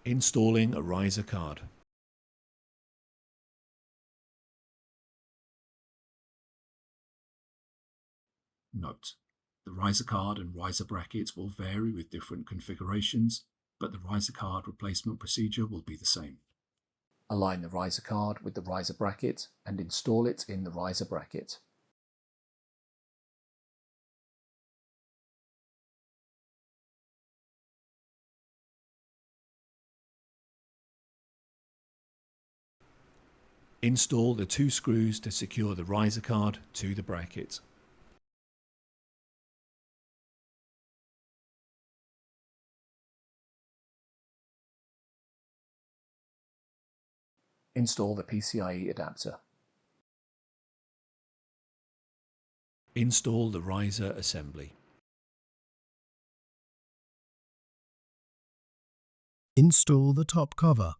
Installing a riser card. Note: the riser card and riser brackets will vary with different configurations, but the riser card replacement procedure will be the same. Align the riser card with the riser bracket and install it in the riser bracket. Install the 2 screws to secure the riser card to the bracket. Install the PCIe adapter. Install the riser assembly. Install the top cover.